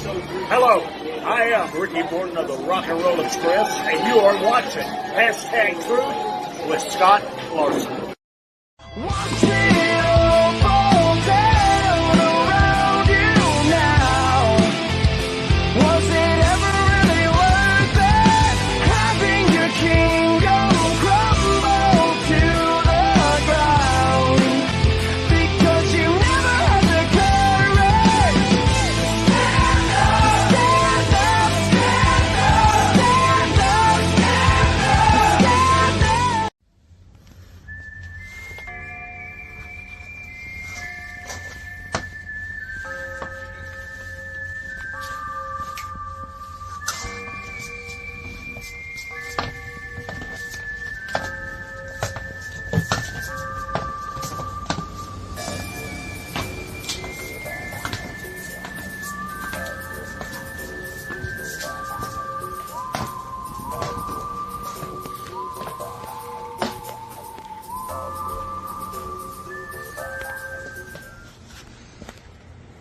Hello, I am Ricky Morton of the Rock and Roll Express, and you are watching Hashtag Truth with Scott Larson.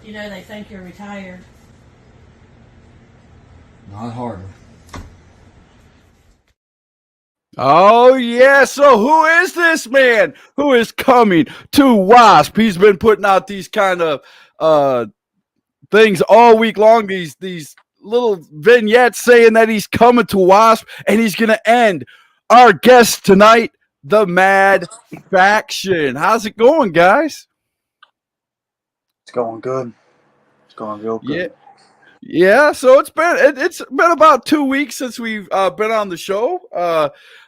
You know, they think you're retired. Not hardly. Oh, yeah. So who is this man who is coming to WASP? He's been putting out these kind of things all week long, these little vignettes saying that he's coming to WASP and he's going to end. Our guest tonight, the Mad Faction. How's it going, guys? It's going good. It's going real good. Yeah. So it's been about 2 weeks since we've been on the show,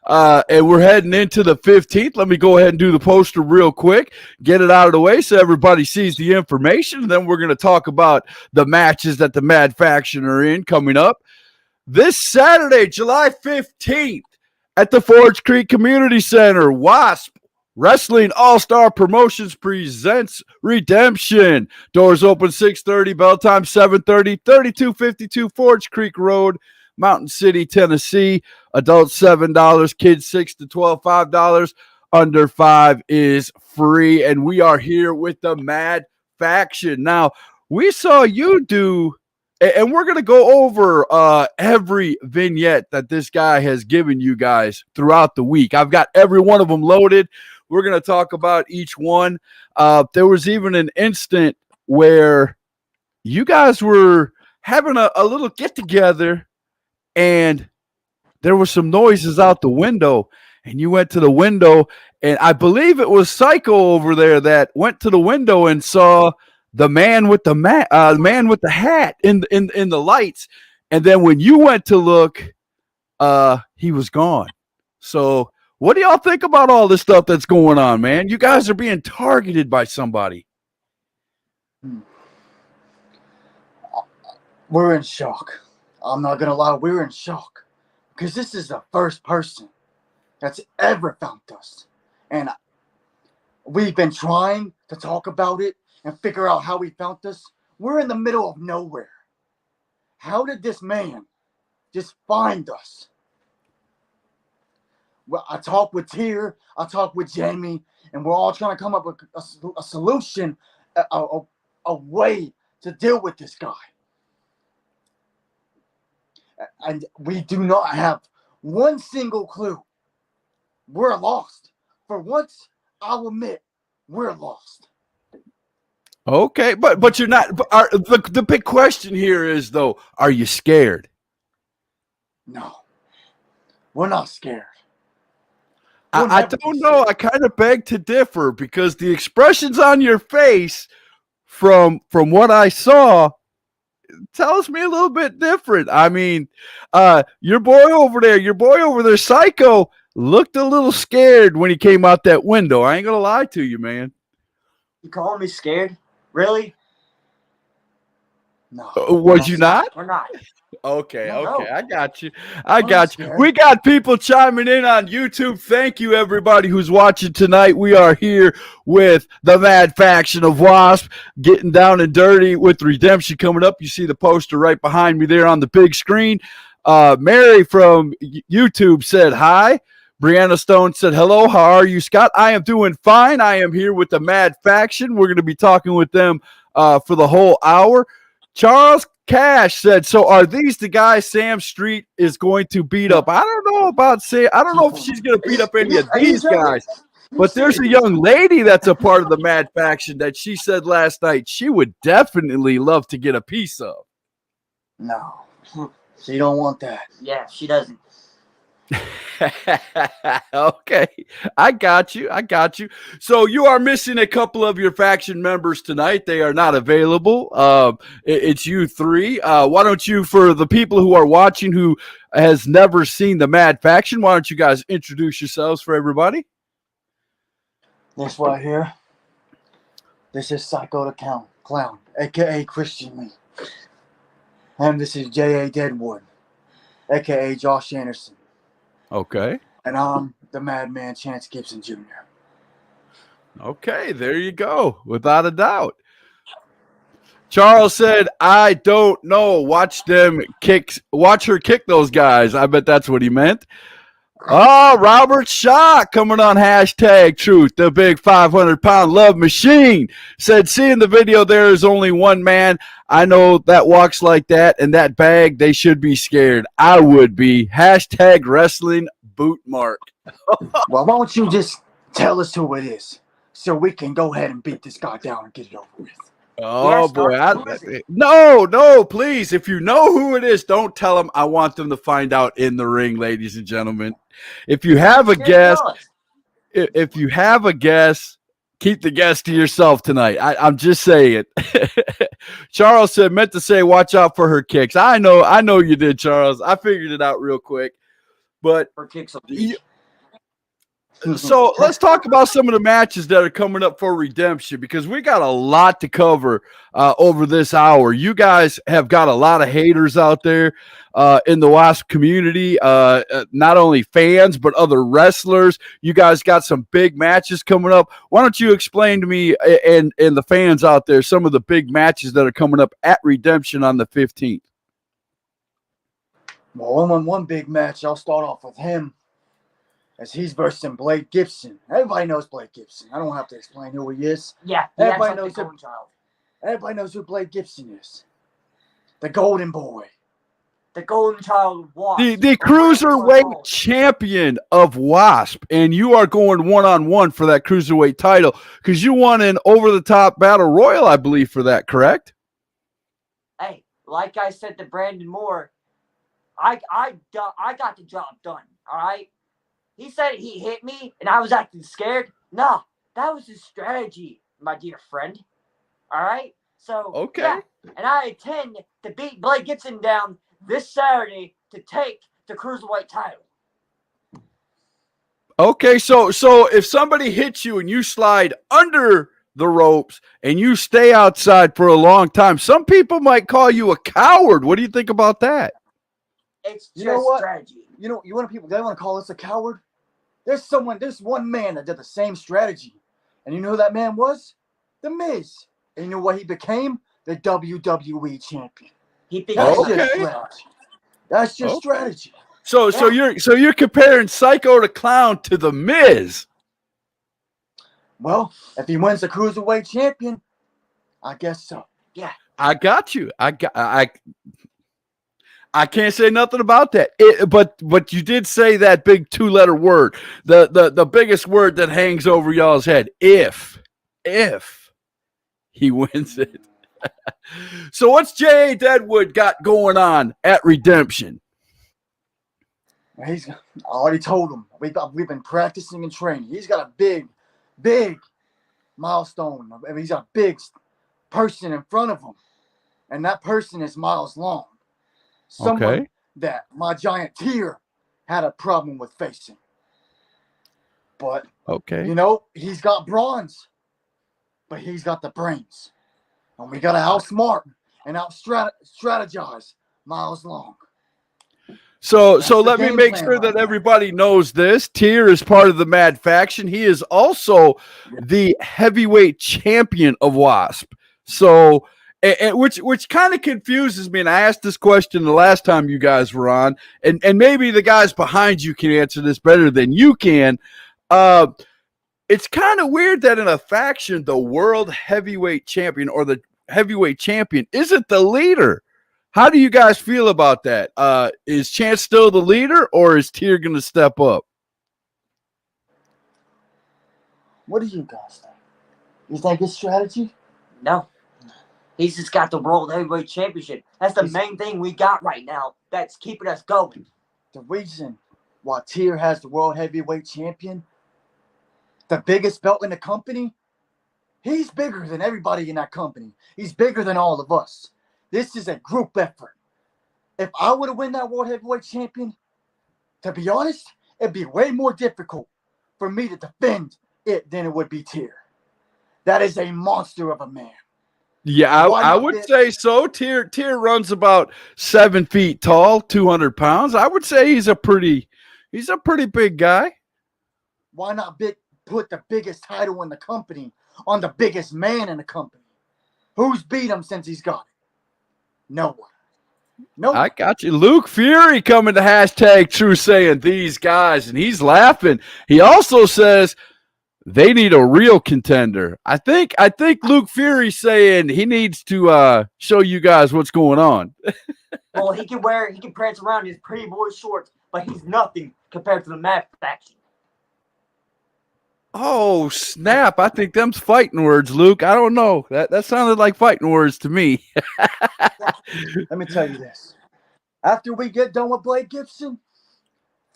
and we're heading into the 15th. Let me go ahead and do the poster real quick, get it out of the way so everybody sees the information. And then we're going to talk about the matches that the Mad Faction are in coming up this Saturday, July 15th, at the Forge Creek Community Center. WASP Wrestling All-Star Promotions presents Redemption. Doors open 6:30, bell time 7:30, 3252 Forge Creek Road, Mountain City, Tennessee. Adults $7, kids 6 to 12, $5. Under 5 is free. And we are here with the Mad Faction. Now, we saw you do, and we're going to go over every vignette that this guy has given you guys throughout the week. I've got every one of them loaded. We're going to talk about each one. There was even an instant where you guys were having a little get-together, and there were some noises out the window, and you went to the window, and I believe it was Psycho over there that went to the window and saw the man with the man with the hat in the lights, and then when you went to look, he was gone. So what do y'all think about all this stuff that's going on, man? You guys are being targeted by somebody. We're in shock. I'm not going to lie. We're in shock because this is the first person that's ever found us. And we've been trying to talk about it and figure out how he found us. We're in the middle of nowhere. How did this man just find us? Well, I talked with Tier, I talked with Jamie, and we're all trying to come up with a solution, a way to deal with this guy. And we do not have one single clue. We're lost. For once, I'll admit, we're lost. Okay, but you're not. The big question here is, though, are you scared? No, we're not scared. I don't know. I kind of beg to differ because the expressions on your face from what I saw tells me a little bit different. I mean, your boy over there, Psycho, looked a little scared when he came out that window. I ain't gonna lie to you, man. You calling me scared? Really? No. Was you not? We're not. Okay, No. I got you. We got people chiming in on YouTube. Thank you, everybody who's watching tonight. We are here with the Mad Faction of WASP, getting down and dirty with Redemption coming up. You see the poster right behind me there on the big screen. Mary from YouTube said hi. Brianna Stone said, hello, how are you, Scott? I am doing fine. I am here with the Mad Faction. We're going to be talking with them for the whole hour. Charles Cash said, "So are these the guys Sam Street is going to beat up?" I don't know about Sam. I don't know if she's going to beat up any of these guys. But there's a young lady that's a part of the Mad Faction that she said last night she would definitely love to get a piece of. No, she don't want that. Yeah, she doesn't. Okay, I got you. So you are missing a couple of your faction members tonight. They are not available. It's you three. Why don't you, for the people who are watching who has never seen the Mad Faction, why don't you guys introduce yourselves for everybody? This right here. This is Psycho the Clown, aka Christian Lee. And this is J.A. Deadwood, aka Josh Anderson. Okay. And I'm the Madman Chance Gibson Jr. Okay, there you go. Without a doubt. Charles said, "I don't know. Watch her kick those guys." I bet that's what he meant. Oh, Robert Shaw coming on hashtag Truth, the big 500-pound love machine, said, "Seeing the video, there is only one man I know that walks like that, and that bag, they should be scared. I would be." Hashtag wrestling boot mark. Well, why don't you just tell us who it is so we can go ahead and beat this guy down and get it over with? Oh, Yes, boy. who is it? No, please. If you know who it is, don't tell them. I want them to find out in the ring, ladies and gentlemen. If you have a guess, keep the guess to yourself tonight. I'm just saying. Charles said, meant to say, watch out for her kicks. I know you did, Charles. I figured it out real quick. But Her kicks will be. so let's talk about some of the matches that are coming up for Redemption, because we got a lot to cover over this hour. You guys have got a lot of haters out there in the WASP community, not only fans, but other wrestlers. You guys got some big matches coming up. Why don't you explain to me and the fans out there some of the big matches that are coming up at Redemption on the 15th? Well, one big match, I'll start off with him, as he's versing Blake Gibson. Everybody knows Blake Gibson. I don't have to explain who he is. Yeah, he acts Everybody like knows the him. golden child. Everybody knows who Blake Gibson is. The Golden Boy. The golden child walks. The cruiserweight champion of WASP, and you are going one-on-one for that cruiserweight title because you won an over-the-top battle royal, I believe, for that, correct? Hey, like I said to Brandon Moore, I got the job done, all right? He said he hit me and I was acting scared. No, that was his strategy, my dear friend. All right? So, okay. Yeah, and I intend to beat Blake Gibson down this Saturday to take the Cruiserweight title. Okay, so if somebody hits you and you slide under the ropes and you stay outside for a long time, some people might call you a coward. What do you think about that? It's just You know what? strategy. You want people, they want to call us a coward? There's one man that did the same strategy. And you know who that man was? The Miz. And you know what he became? The WWE champion. He That's became just Okay. strategy. That's just Okay. strategy. So you're comparing Psycho the Clown to the Miz. Well, if he wins the Cruiserweight champion, I guess so. I got you. I can't say nothing about that. But you did say that big 2-letter word, the biggest word that hangs over y'all's head. If he wins it. So what's J.A. Deadwood got going on at Redemption? I already told him. We've been practicing and training. He's got a big milestone. I mean, he's got a big person in front of him. And that person is miles long. Someone that my giant tier had a problem with facing. But, you know, he's got bronze. But he's got the brains. And we got to outsmart and strategize Miles Long. So That's the let me game make plan sure right that now. everybody knows this. Tier is part of the Mad Faction. He is also the heavyweight champion of WASP. So, which kind of confuses me. And I asked this question the last time you guys were on, and maybe the guys behind you can answer this better than you can. It's kind of weird that in a faction, the world heavyweight champion or the heavyweight champion isn't the leader. How do you guys feel about that? Is Chance still the leader, or is Tier going to step up? What do you guys think? You think it's strategy? No. He's just got the World Heavyweight Championship. That's the main thing we got right now that's keeping us going. The reason why Tier has the World Heavyweight Champion, the biggest belt in the company, he's bigger than everybody in that company. He's bigger than all of us. This is a group effort. If I would have won that World Heavyweight Champion, to be honest, it'd be way more difficult for me to defend it than it would be Tier. That is a monster of a man. Yeah, I would say so. Tier runs about 7 feet tall, 200 pounds. I would say he's a pretty big guy. Why not put the biggest title in the company on the biggest man in the company? Who's beat him since he's got it? No one. No one. I got you. Luke Fury coming to hashtag True saying these guys, and he's laughing. He also says they need a real contender. I think Luke Fury's saying he needs to show you guys what's going on. Well, he can prance around in his pretty boy shorts, but he's nothing compared to the Mad Faction. Oh, snap. I think them's fighting words, Luke. I don't know. That sounded like fighting words to me. Let me tell you this. After we get done with Blake Gibson,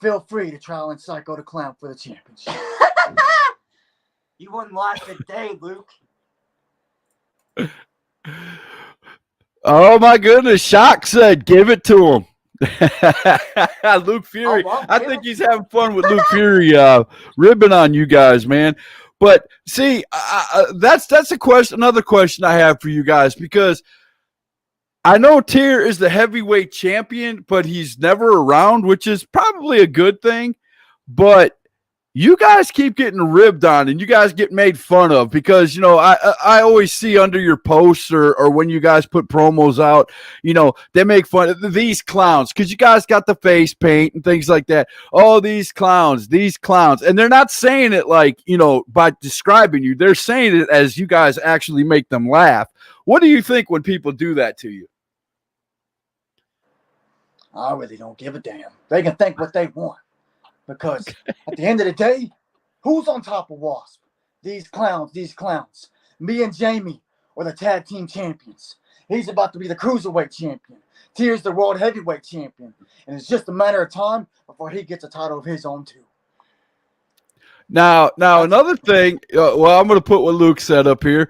feel free to challenge Psycho the Clown for the championship. You wouldn't last a day, Luke. Oh, my goodness. Shock said, give it to him. Luke Fury. I think he's having fun with Luke Fury ribbing on you guys, man. But see, that's a question. Another question I have for you guys, because I know Tier is the heavyweight champion, but he's never around, which is probably a good thing. But you guys keep getting ribbed on, and you guys get made fun of because, you know, I always see under your posts or when you guys put promos out, you know, they make fun of these clowns because you guys got the face paint and things like that. Oh, these clowns. And they're not saying it like, you know, by describing you. They're saying it as you guys actually make them laugh. What do you think when people do that to you? I really don't give a damn. They can think what they want. Because at the end of the day, who's on top of Wasp? These clowns. Me and Jamie are the tag team champions. He's about to be the cruiserweight champion. Tier's the world heavyweight champion. And it's just a matter of time before he gets a title of his own too. Now another thing, well, I'm going to put what Luke said up here.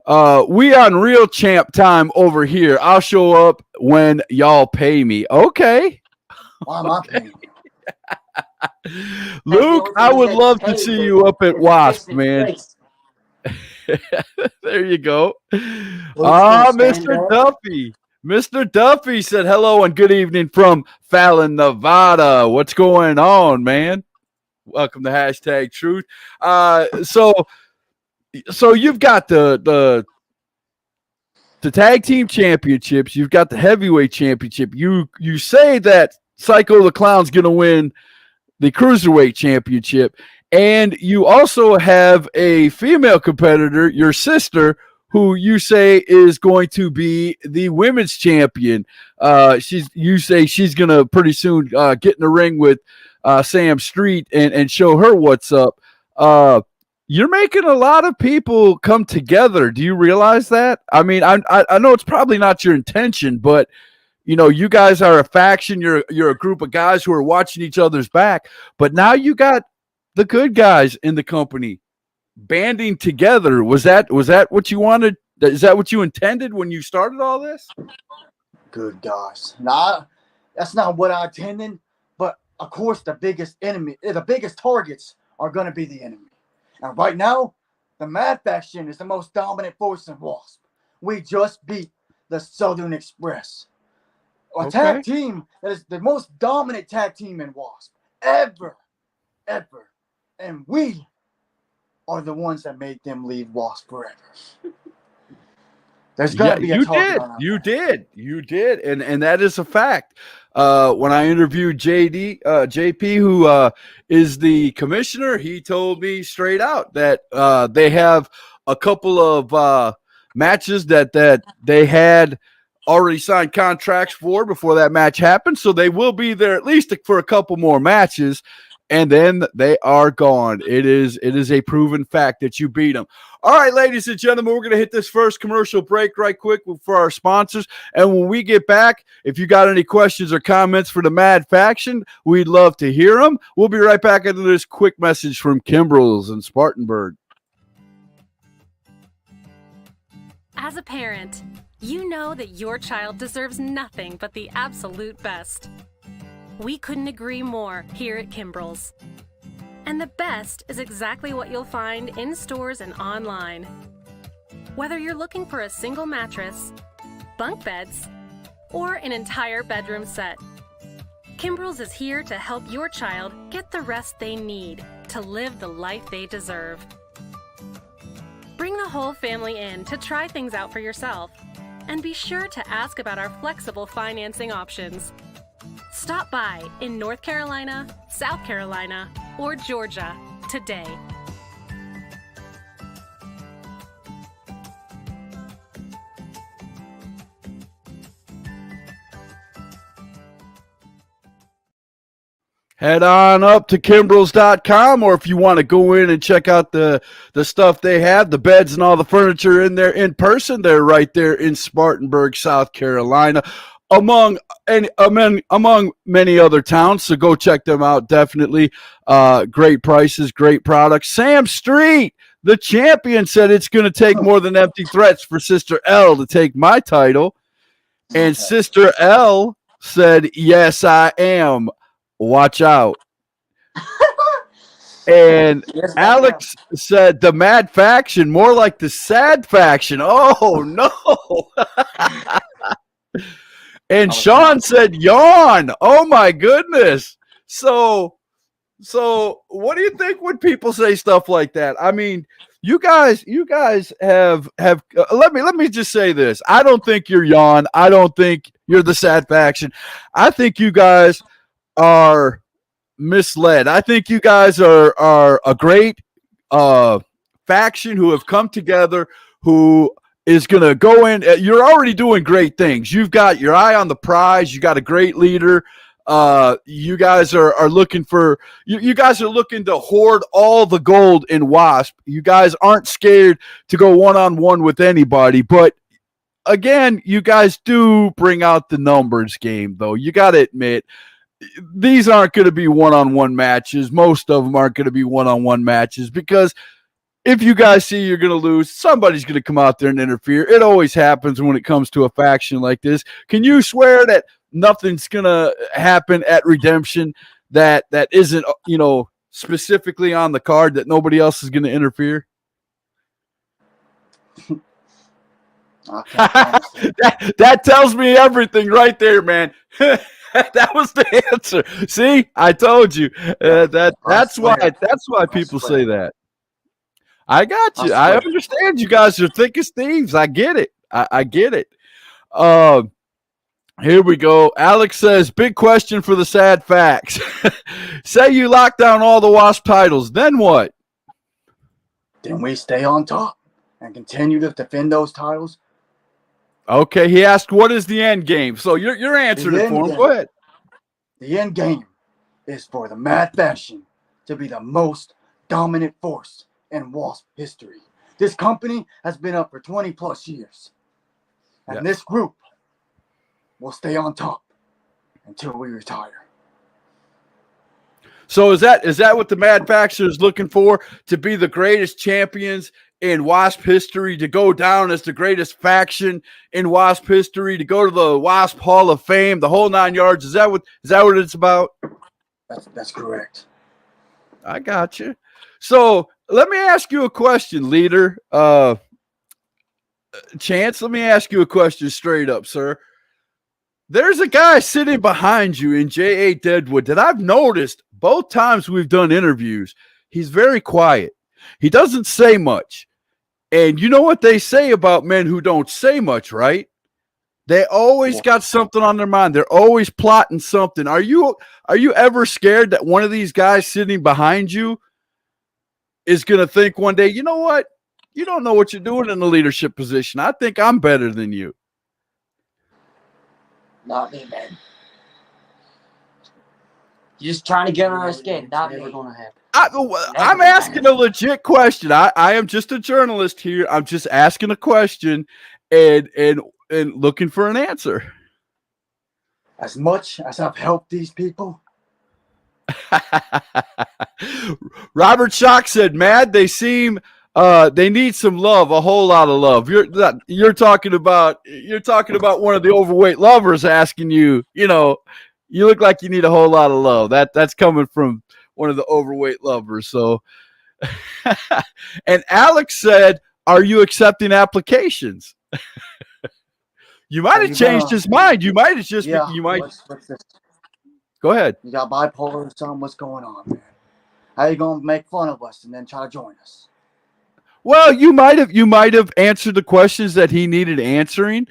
We on real champ time over here. I'll show up when y'all pay me. Okay. Why am I paying you? Luke, I would love to see you up at Wasp, man. There you go. Mr. Duffy. Mr. Duffy said hello and good evening from Fallon, Nevada. What's going on, man? Welcome to hashtag Truth. So you've got the tag team championships. You've got the heavyweight championship. You say that Psycho the Clown's going to win the cruiserweight championship, and you also have a female competitor, your sister, who you say is going to be the women's champion. You say she's going to pretty soon get in the ring with Sam Street and show her what's up. You're making a lot of people come together. Do you realize that? I mean, I know it's probably not your intention, but you know, you guys are a faction. You're a group of guys who are watching each other's back. But now you got the good guys in the company banding together. Was that what you wanted? Is that what you intended when you started all this? Good guys. Nah, that's not what I intended. But of course, the biggest targets are going to be the enemy. And right now, the Mad Faction is the most dominant force in Wasp. We just beat the Southern Express. A tag team that is the most dominant tag team in Wasp ever. And we are the ones that made them leave Wasp forever. There's going to be a target. You did. And that is a fact. When I interviewed JP, who is the commissioner, he told me straight out that they have a couple of matches that they had already signed contracts for before that match happened. So they will be there at least for a couple more matches, and then they are gone. It is a proven fact that you beat them. All right, ladies and gentlemen, we're going to hit this first commercial break right quick for our sponsors. And when we get back, if you got any questions or comments for the Mad Faction, we'd love to hear them. We'll be right back after this quick message from Kimbrels and Spartanburg. As a parent, you know that your child deserves nothing but the absolute best. We couldn't agree more here at Kimbrels. And the best is exactly what you'll find in stores and online. Whether you're looking for a single mattress, bunk beds, or an entire bedroom set, Kimbrels is here to help your child get the rest they need to live the life they deserve. Bring the whole family in to try things out for yourself, and be sure to ask about our flexible financing options. Stop by in North Carolina, South Carolina, or Georgia today. Head on up to Kimbrels.com, or if you want to go in and check out the stuff they have, the beds and all the furniture in there in person, they're right there in Spartanburg, South Carolina, among many other towns. So go check them out, definitely. Great prices, great products. Sam Street, the champion, said it's going to take more than empty threats for Sister L to take my title. And Sister L said, yes, I am. Watch out. And Yes, Alex said the Mad Faction, more like the Sad Faction. Oh, no. And Sean said yawn. Oh, my goodness. So what do you think when people say stuff like that? I mean, you guys have let me just say this. I don't think you're yawn. I don't think you're the Sad Faction. I think you guys are misled. I think you guys are a great faction who have come together, who is going to go in. You're already doing great things. You've got your eye on the prize. You got a great leader. You guys are looking for you guys are looking to hoard all the gold in WASP. You guys aren't scared to go one-on-one with anybody, but again, you guys do bring out the numbers game, though. You got to admit, these aren't going to be one-on-one matches. Most of them aren't going to be one-on-one matches, because if you guys see you're going to lose, somebody's going to come out there and interfere. It always happens when it comes to a faction like this. Can you swear that nothing's going to happen at Redemption that isn't, specifically on the card, that nobody else is going to interfere? that tells me everything right there, man. That was the answer. See, I told you. That's why people say that. I got you. I understand. You guys are thick as thieves. I get it. I get it. Here we go. Alex says, big question for the Sad Facts. Say you lock down all the WASP titles, then what? Then we stay on top and continue to defend those titles. Okay, he asked, what is the end game? So you're answering it for him. Go ahead. The end game is for the Mad Faction to be the most dominant force in WASP history. This company has been up for 20 plus years. And this group will stay on top until we retire. So is that what the Mad Faction is looking for? To be the greatest champions in WASP history, to go down as the greatest faction in WASP history, to go to the WASP Hall of Fame, the whole 9 yards? Is that what it's about? That's correct. I got you. So let me ask you a question, leader. Chance, let me ask you a question straight up, sir. There's a guy sitting behind you in J.A. Deadwood that I've noticed both times we've done interviews. He's very quiet. He doesn't say much. And you know what they say about men who don't say much, right? They always got something on their mind. They're always plotting something. Are you ever scared that one of these guys sitting behind you is going to think one day, you know what? You don't know what you're doing in the leadership position. I think I'm better than you. Not me, man. You're just trying to get on our skin, not Never me. gonna happen. I'm asking a legit question. I am just a journalist here. I'm just asking a question and looking for an answer. As much as I've helped these people, Robert Schock said, "Mad, they seem they need some love, a whole lot of love." You're talking about one of the overweight lovers asking you. You know, you look like you need a whole lot of love. That's coming from one of the overweight lovers. So, and Alex said, "Are you accepting applications?" You might have changed his mind. You might have just. yeah. You might. What's this? Go ahead. You got bipolar or something? What's going on, man? How you gonna make fun of us and then try to join us? Well, you might have answered the questions that he needed answering,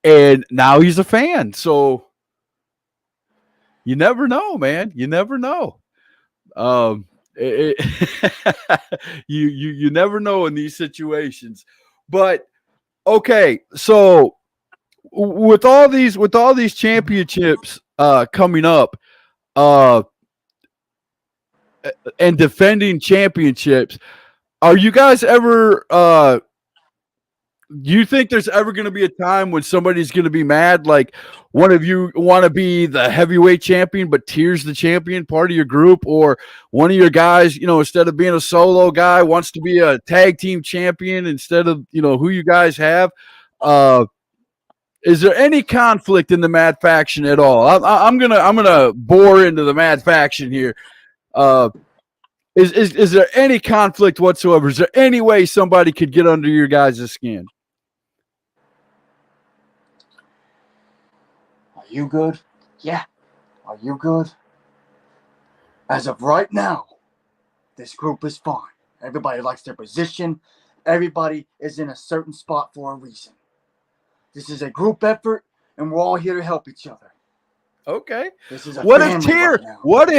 and now he's a fan. So you never know, man. You never know. You never know in these situations. But okay, so with all these championships coming up, and defending championships, are you guys ever do you think there's ever going to be a time when somebody's going to be mad, like one of you want to be the heavyweight champion but Tier's the champion, part of your group, or one of your guys, you know, instead of being a solo guy wants to be a tag team champion instead of, you know, who you guys have? Is there any conflict in the Mad Faction at all? I'm gonna bore into the Mad Faction here. Is there any conflict whatsoever? Is there any way somebody could get under your guys' skin? Are you good? Yeah. Are you good? As of right now, this group is fine. Everybody likes their position. Everybody is in a certain spot for a reason. This is a group effort, and we're all here to help each other. Okay. This is a What if family Tier? right now. What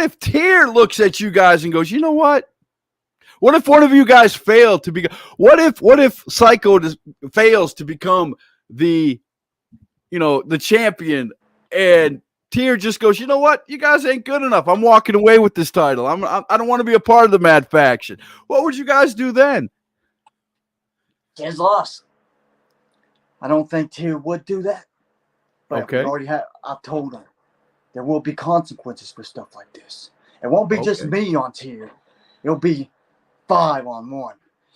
if Tier looks at you guys and goes, you know what? What if one of you guys failed to be? What if Psycho fails to become the, you know, the champion, and Tier just goes, you know what? You guys ain't good enough. I'm walking away with this title. I don't want to be a part of the Mad Faction. What would you guys do then? Tier's lost. I don't think Tier would do that. But Okay. I've told him there will be consequences for stuff like this. It won't be just me on Tier. It'll be 5-on-1.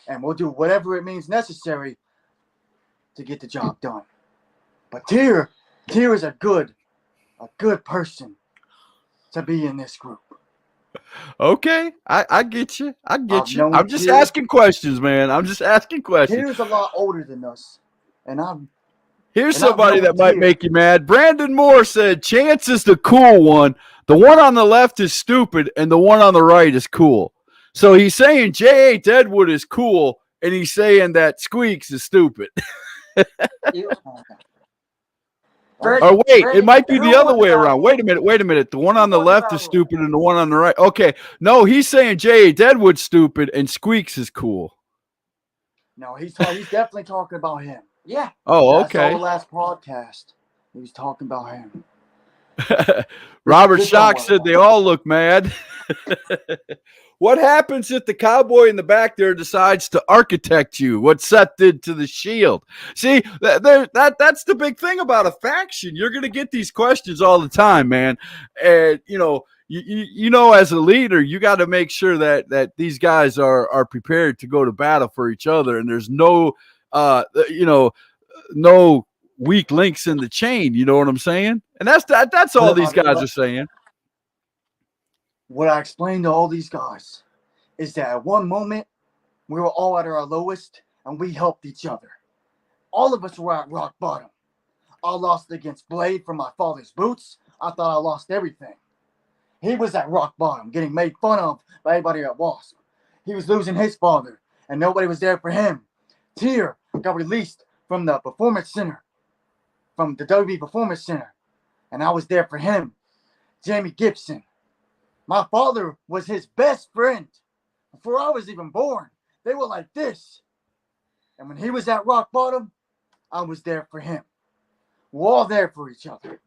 And we'll do whatever it means necessary to get the job done. But Tier is a good person to be in this group. Okay, I get you. I get I've you. known I'm just Tier. asking questions, man. I'm just asking questions. Tier's a lot older than us. And Here's And I've somebody known that might Tier. make you mad. Brandon Moore said, Chance is the cool one. The one on the left is stupid, and the one on the right is cool. So he's saying J.A. Deadwood is cool, and he's saying that Squeaks is stupid. Or wait, it might be the other way around. Wait a minute. The one on the left is stupid, and the one on the right. Okay, no, he's saying J.A. Deadwood's stupid, and Squeaks is cool. No, he's definitely talking about him. Yeah. Oh, That's okay. the last podcast. He was talking about him. Robert Good Schock one. said they all look mad. What happens if the cowboy in the back there decides to architect you? What Seth did to the Shield? See, that's the big thing about a faction. You're going to get these questions all the time, man. And you know, as a leader, you got to make sure that these guys are prepared to go to battle for each other, and there's no no weak links in the chain. You know what I'm saying? And that's all these guys are saying. What I explained to all these guys is that at one moment, we were all at our lowest and we helped each other. All of us were at rock bottom. I lost against Blade for my father's boots. I thought I lost everything. He was at rock bottom, getting made fun of by everybody at Wasp. He was losing his father, and nobody was there for him. Tier got released from the Performance Center, from the WWE Performance Center, and I was there for him. Jamie Gibson. My father was his best friend before I was even born. They were like this. And when he was at rock bottom, I was there for him. We're all there for each other.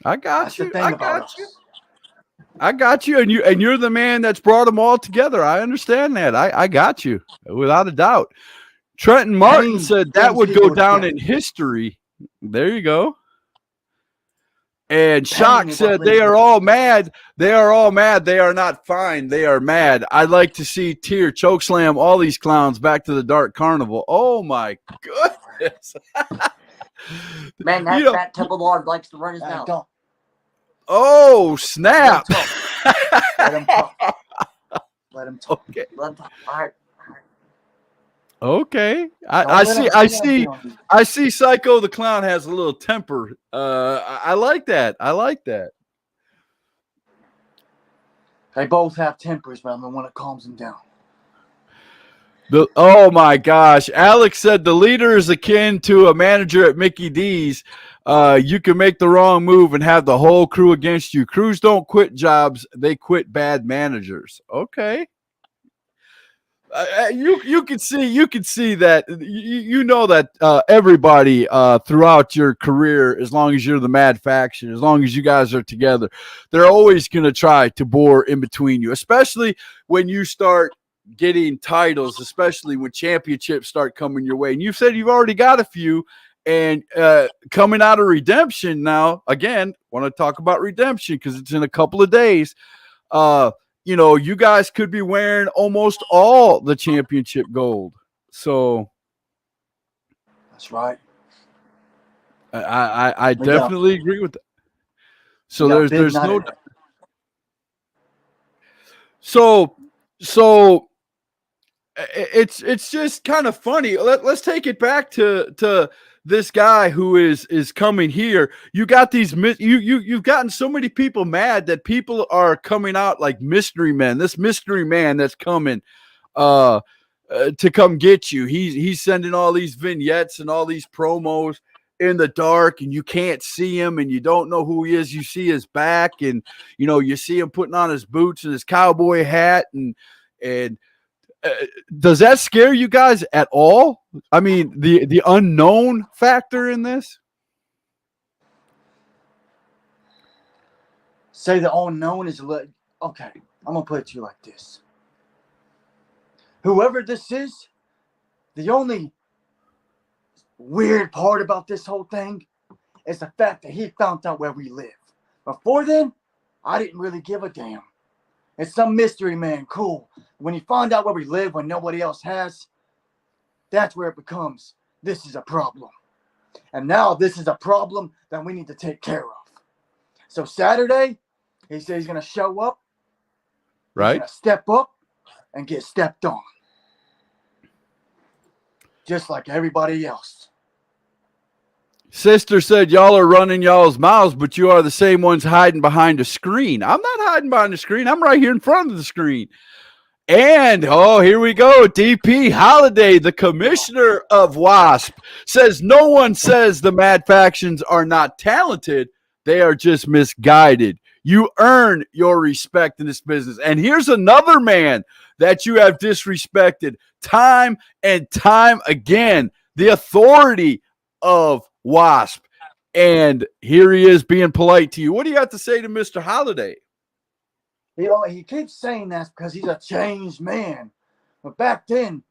I got That's you. the thing I about got us. you. I got you, and you're the man that's brought them all together. I understand that. I got you without a doubt. Trenton Martin Pain said that brings would go people down together. in history. There you go. And Pain Shock is what said brings they are people all together. mad. They are all mad. They are not fine. They are mad. I'd like to see Tear chokeslam all these clowns back to the Dark Carnival. Oh my goodness. Man, that You know- fat Temple Lord likes to run his mouth. Don't. Oh snap. Let him talk. Let him talk. Okay. Let him talk. All right. Okay. Don't I let see. him- I don't let him see. be on you. I see. Psycho the Clown has a little temper. I like that. I like that. They both have tempers, but I'm the one that calms them down. Oh my gosh. Alex said the leader is akin to a manager at Mickey D's. You can make the wrong move and have the whole crew against you. Crews don't quit jobs, they quit bad managers. Okay. You can see that you know that everybody throughout your career, as long as you're the Mad Faction, as long as you guys are together, they're always going to try to bore in between you, especially when you start getting titles, especially when championships start coming your way. And you said you've already got a few, and coming out of Redemption now, again, want to talk about Redemption because it's in a couple of days. You guys could be wearing almost all the championship gold. So That's right. I We got- definitely agree with that. So We got big there's night no tonight. so it's just kind of funny. Let's take it back to this guy who is coming here. You got these you've gotten so many people mad that people are coming out like mystery men. This mystery man that's coming to come get you. He's sending all these vignettes and all these promos in the dark, and you can't see him, and you don't know who he is. You see his back, and you see him putting on his boots and his cowboy hat, and does that scare you guys at all? I mean, the unknown factor in this? Say the unknown is okay. I'm gonna put it to you like this. Whoever this is, the only weird part about this whole thing is the fact that he found out where we live. Before then, I didn't really give a damn. It's some mystery man, cool. When you find out where we live when nobody else has, that's where it becomes, this is a problem. And now this is a problem that we need to take care of. So Saturday, he said he's going to show up. He's Right. going to step up and get stepped on. Just like everybody else. Sister said y'all are running y'all's mouths, but you are the same ones hiding behind a screen. I'm not hiding behind the screen. I'm right here in front of the screen. And, here we go. DP Holiday, the commissioner of WASP, says no one says the Mad Factions are not talented. They are just misguided. You earn your respect in this business. And here's another man that you have disrespected time and time again, the authority of WASP. And here he is being polite to you. What do you have to say to Mr. Holiday? He keeps saying that because he's a changed man. But back then,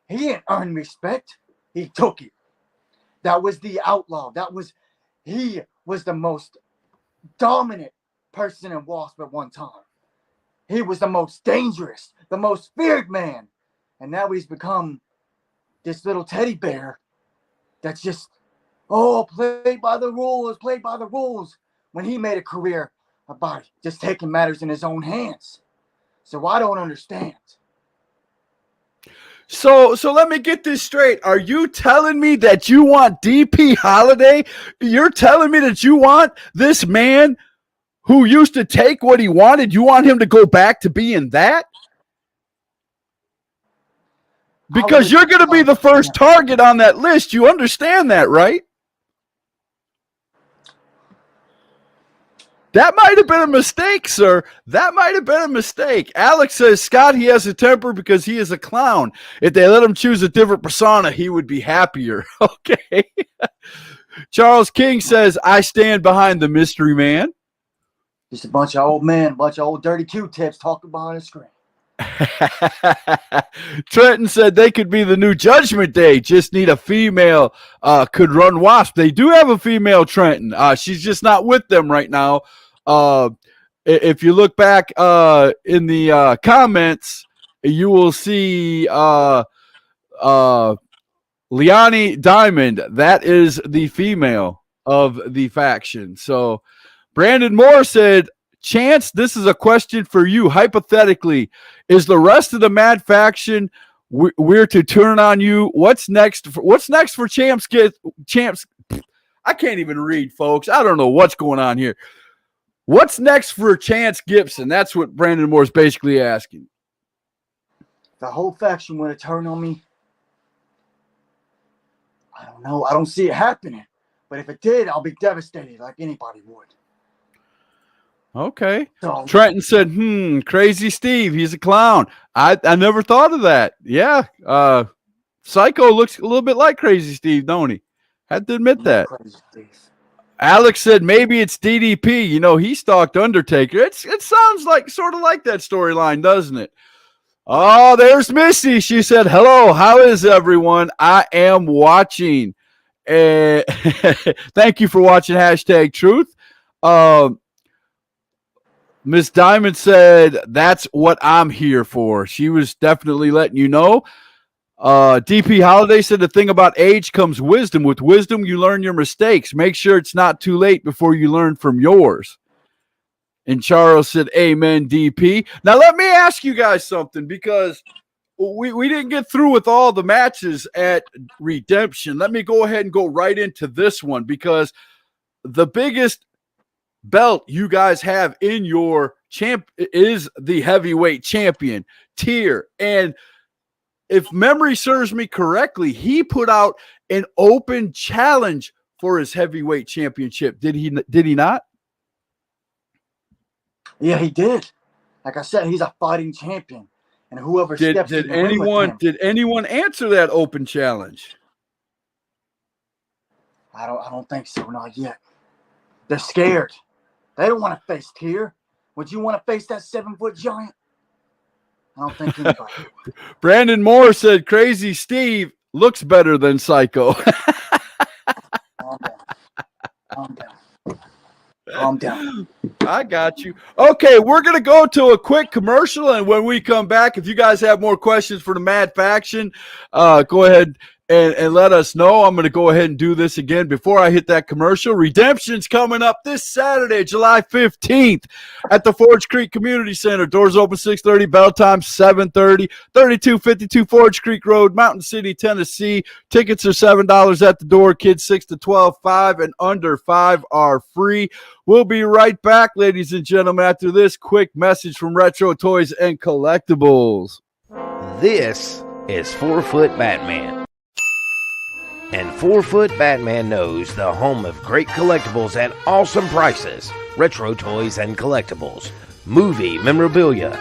he didn't earn respect. He took it. That was the outlaw. He was the most dominant person in WASP at one time. He was the most dangerous, the most feared man. And now he's become this little teddy bear that's just, play by the rules, when he made a career about just taking matters in his own hands. So I don't understand. So let me get this straight. Are you telling me that you want DP Holiday? You're telling me that you want this man who used to take what he wanted, you want him to go back to being that? Because you're going to be the first target on that list. You understand that, right? That might have been a mistake, sir. That might have been a mistake. Alex says, Scott, he has a temper because he is a clown. If they let him choose a different persona, he would be happier. Okay. Charles King says, I stand behind the mystery man. Just a bunch of old men, a bunch of old dirty Q-tips talking behind a screen. Trenton said they could be the new Judgment Day. Just need a female. Could run Wasp. They do have a female, Trenton. She's just not with them right now. If you look back in the comments, you will see Liani Diamond. That is the female of the faction. So Brandon Moore said, Chance, this is a question for you. Hypothetically, is the rest of the Mad Faction we're to turn on you? What's next for Champs? I can't even read, folks. I don't know what's going on here. What's next for Chance Gibson? That's what Brandon Moore is basically asking. The whole faction would have turned on me. I don't know. I don't see it happening. But if it did, I'll be devastated like anybody would. Okay. So, Trenton said, Crazy Steve, he's a clown. I never thought of that. Yeah. Psycho looks a little bit like Crazy Steve, don't he? Had to admit that. Crazy Steve. Alex said maybe it's DDP. You know, he stalked Undertaker. It sounds like sort of like that storyline, doesn't it? Oh, there's Missy. She said, hello, how is everyone? I am watching. Thank you for watching #Truth. Miss Diamond said, that's what I'm here for. She was definitely letting you know. DP Holiday said the thing about age comes wisdom. With wisdom, you learn your mistakes. Make sure it's not too late before you learn from yours. And Charles said, amen, DP. Now, let me ask you guys something, because we didn't get through with all the matches at Redemption. Let me go ahead and go right into this one, because the biggest belt you guys have in your champ is the heavyweight champion tier. And if memory serves me correctly, he put out an open challenge for his heavyweight championship. Did he not? Yeah, he did. Like I said, he's a fighting champion. And whoever steps in the ring with him, did anyone answer that open challenge? I don't think so, not yet. They're scared. They don't want to face Tier. Would you want to face that 7-foot giant? I don't think anybody would. Brandon Moore said Crazy Steve looks better than Psycho. Calm down. Calm down. I got you. Okay, we're going to go to a quick commercial, and when we come back, if you guys have more questions for the Mad Faction, go ahead and let us know. I'm going to go ahead and do this again before I hit that commercial. Redemption's coming up this Saturday, July 15th at the Forge Creek Community Center. Doors open 6:30, bell time 7:30, 3252 Forge Creek Road, Mountain City, Tennessee. Tickets are $7 at the door. Kids 6 to 12, 5 and under 5 are free. We'll be right back, ladies and gentlemen, after this quick message from Retro Toys and Collectibles. This is 4-Foot Batman. And 4-Foot Batman knows the home of great collectibles at awesome prices. Retro Toys and Collectibles, movie memorabilia,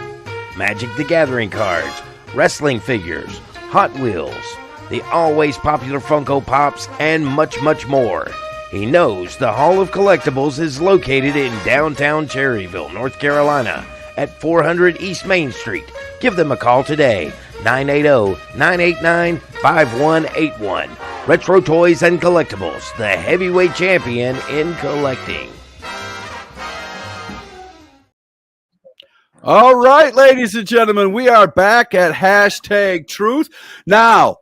Magic the Gathering cards, wrestling figures, Hot Wheels, the always popular Funko Pops, and much, much more. He knows the Hall of Collectibles is located in downtown Cherryville, North Carolina at 400 East Main Street. Give them a call today, 980-989-5181. Retro Toys and Collectibles, the heavyweight champion in collecting. All right, ladies and gentlemen, we are back at #Truth. Now,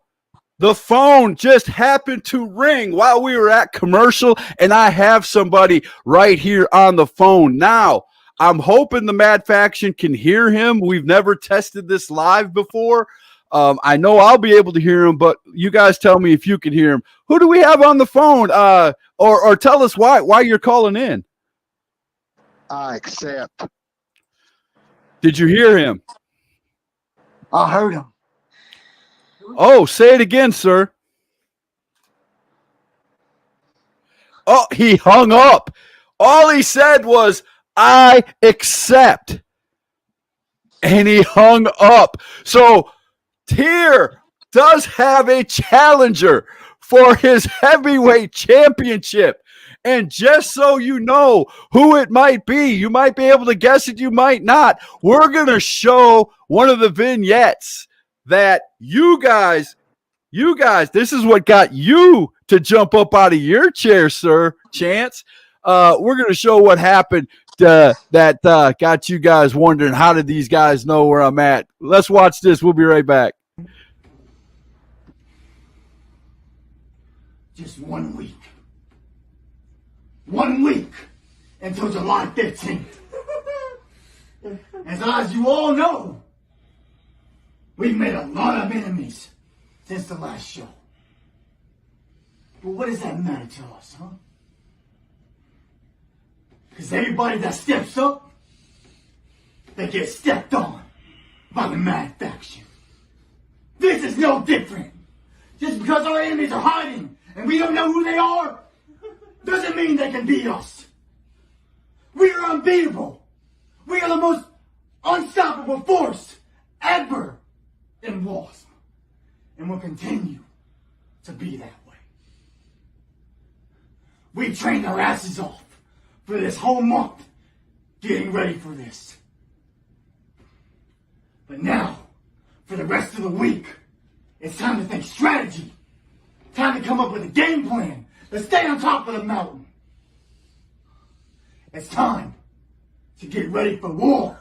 the phone just happened to ring while we were at commercial, and I have somebody right here on the phone. Now, I'm hoping the Mad Faction can hear him. We've never tested this live before. I know I'll be able to hear him, but you guys tell me if you can hear him. Who do we have on the phone? Or tell us why you're calling in. I accept. Did you hear him? I heard him. Oh, say it again, sir. Oh, he hung up. All he said was, I accept. And he hung up. So Tier does have a challenger for his heavyweight championship. And just so you know who it might be, you might be able to guess it, you might not. We're going to show one of the vignettes that you guys, this is what got you to jump up out of your chair, sir, Chance. We're going to show what happened that got you guys wondering, how did these guys know where I'm at? Let's watch this. We'll be right back. Just 1 week. 1 week until July 15th. As you all know, we've made a lot of enemies since the last show. But what does that matter to us, huh? Because everybody that steps up, they get stepped on by the Mad Faction. This is no different. Just because our enemies are hiding and we don't know who they are, doesn't mean they can beat us. We are unbeatable. We are the most unstoppable force ever in Wasp. And will continue to be that way. We trained our asses off for this whole month, getting ready for this. But now, for the rest of the week, it's time to think strategy. Time to come up with a game plan to stay on top of the mountain. It's time to get ready for war.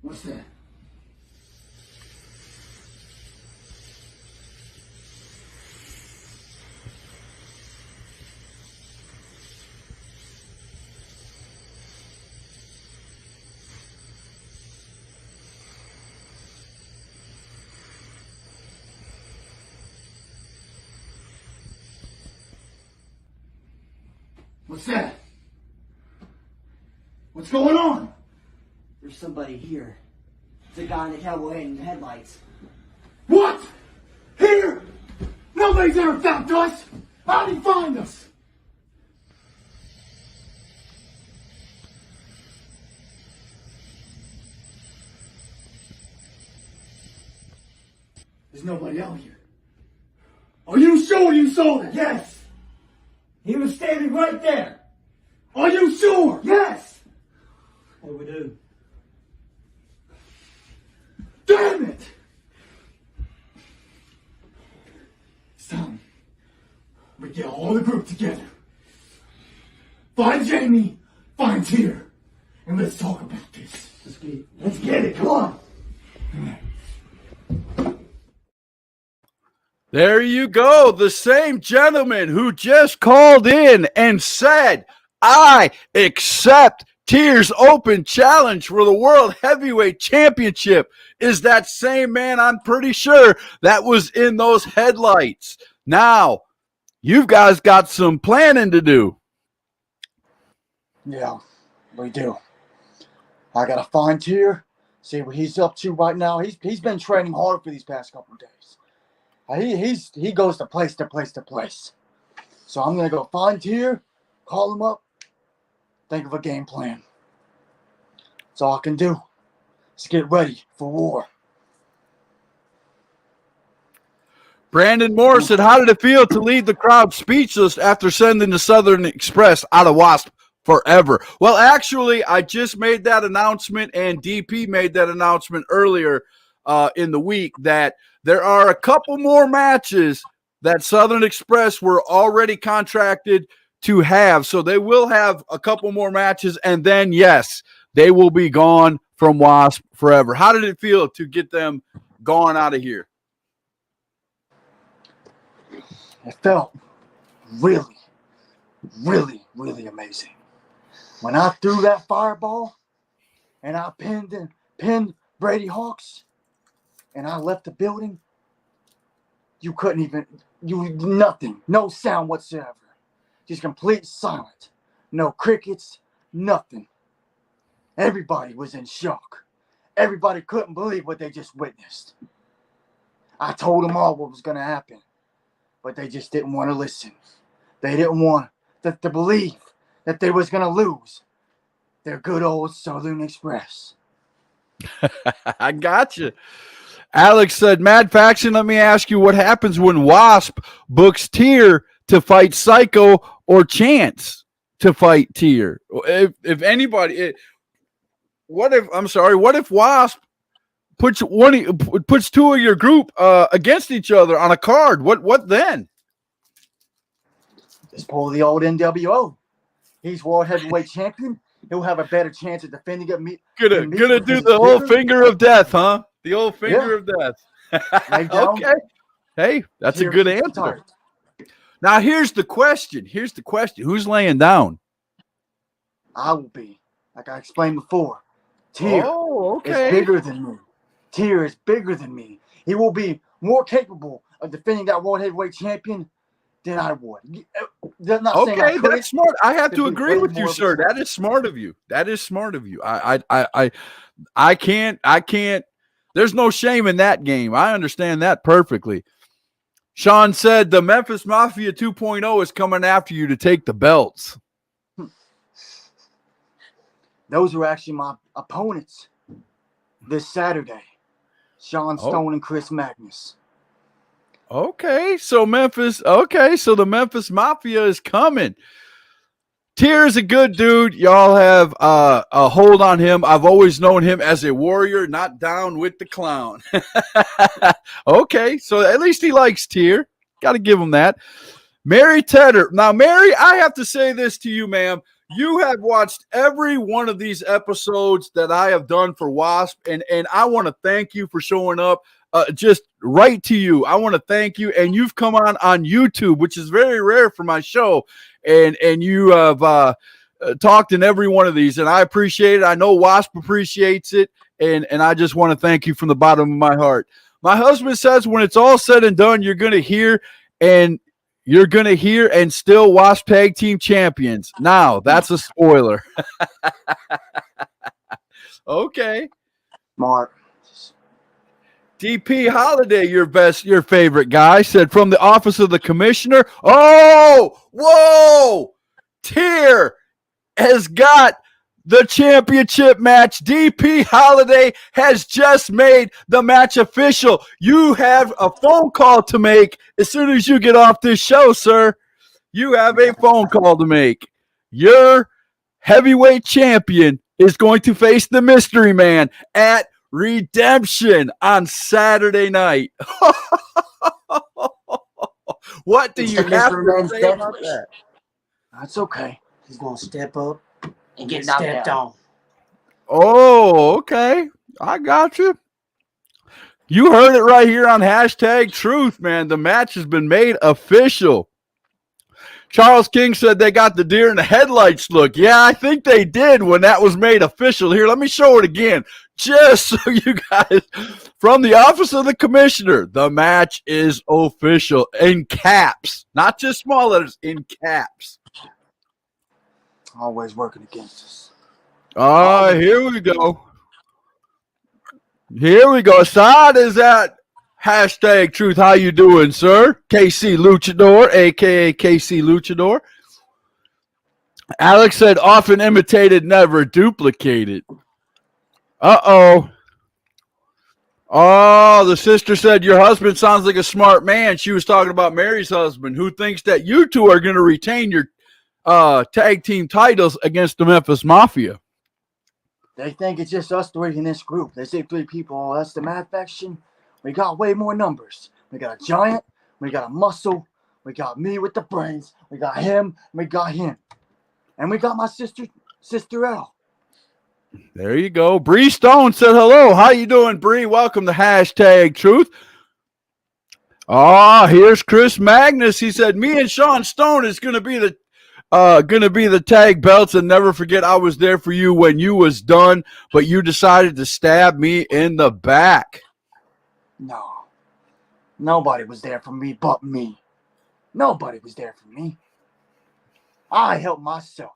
What's that? What's that? What's going on? There's somebody here. It's a guy in the cowboy hat and headlights. What? Here? Nobody's ever found us. How did he find us? There's nobody out here. Are you sure you saw it? Yes. He was standing right there. Are you sure? Yes. What do we do? Damn it! It's time. We get all the group together. Find Jamie, find Tier, and let's talk about this. Let's get it. Come on. There you go. The same gentleman who just called in and said, I accept Tier's open challenge for the World Heavyweight Championship is that same man, I'm pretty sure, that was in those headlights. Now, you guys got some planning to do. Yeah, we do. I gotta find Tier, see what he's up to right now. He's been training hard for these past couple of days. He goes to place to place to place. So I'm gonna go find Tier, call him up, think of a game plan. That's all I can do. Let's get ready for war. Brandon Morrison, how did it feel to leave the crowd speechless after sending the Southern Express out of Wasp forever? Well, actually, I just made that announcement, and DP made that announcement earlier in the week that there are a couple more matches that Southern Express were already contracted to have. So they will have a couple more matches, and then, yes, they will be gone from Wasp forever. How did it feel to get them gone out of here? It felt really, really, really amazing. When I threw that fireball and I pinned Brady Hawks and I left the building, nothing, no sound whatsoever. Just complete silence. No crickets, nothing. Everybody was in shock. Everybody couldn't believe what they just witnessed. I told them all what was going to happen, but they just didn't want to listen. They didn't want to believe that they was gonna lose their good old Southern Express. I got you. Alex said, Mad Faction, let me ask you what happens when Wasp books Tier to fight Psycho or Chance to fight Tier? If anybody, what if Wasp puts two of your group against each other on a card? What then? Just pull the old NWO. He's world heavyweight champion. He'll have a better chance of defending it. Gonna do the whole finger of death, huh? The old finger of death. Okay. Hey, that's a good answer. Now here's the question. Who's laying down? I will be. Like I explained before. Tier okay. is bigger than me. Tier is bigger than me. He will be more capable of defending that world heavyweight champion than I would. Okay, that's smart. I have to agree with you, sir. That is smart of you. I can't. There's no shame in that game. I understand that perfectly. Sean said the Memphis Mafia 2.0 is coming after you to take the belts. Those are actually my opponents this Saturday. Sean Stone and Chris Magnus. Okay, so the Memphis Mafia is coming. Tier is a good dude. Y'all have a hold on him. I've always known him as a warrior, not down with the clown. Okay, so at least he likes Tier. Got to give him that. Mary Tedder. Now, Mary, I have to say this to you, ma'am. You have watched every one of these episodes that I have done for WASP, and I want to thank you for showing up. Just right to you. I want to thank you. And you've come on YouTube, which is very rare for my show. And you have talked in every one of these, and I appreciate it. I know WASP appreciates it. And I just want to thank you from the bottom of my heart. My husband says when it's all said and done, you're going to hear and still WASP Tag Team Champions. Now, that's a spoiler. Okay. Mark. DP Holiday, your favorite guy, said from the office of the commissioner. Oh, whoa! Tier has got the championship match. DP Holiday has just made the match official. You have a phone call to make as soon as you get off this show, sir. You have a phone call to make. Your heavyweight champion is going to face the mystery man at Redemption on Saturday night. What do you have to say about that? That's okay. He's going to step up And get stepped on. Oh, okay. I got you. You heard it right here on Hashtag Truth, man. The match has been made official. Charles King said they got the deer in the headlights look. Yeah, I think they did when that was made official. Here, let me show it again. Just so you guys, from the office of the commissioner, the match is official in caps, not just small letters, in caps. Always working against us. Here we go. Here we go. Assad is at Hashtag Truth. How you doing, sir? KC Luchador, a.k.a. KC Luchador. Alex said, often imitated, never duplicated. Uh-oh. Oh, the sister said, your husband sounds like a smart man. She was talking about Mary's husband, who thinks that you two are going to retain your tag team titles against the Memphis Mafia. They think it's just us three in this group. They say 3 people. Oh, that's the Mad Faction. We got way more numbers. We got a giant. We got a muscle. We got me with the brains. We got him. We got him. And we got my sister L. There you go. Bree Stone said hello. How you doing, Bree? Welcome to Hashtag Truth. Here's Chris Magnus. He said, me and Sean Stone is going to be the tag belts, and never forget I was there for you when you was done, but you decided to stab me in the back. No. Nobody was there for me but me. Nobody was there for me. I helped myself.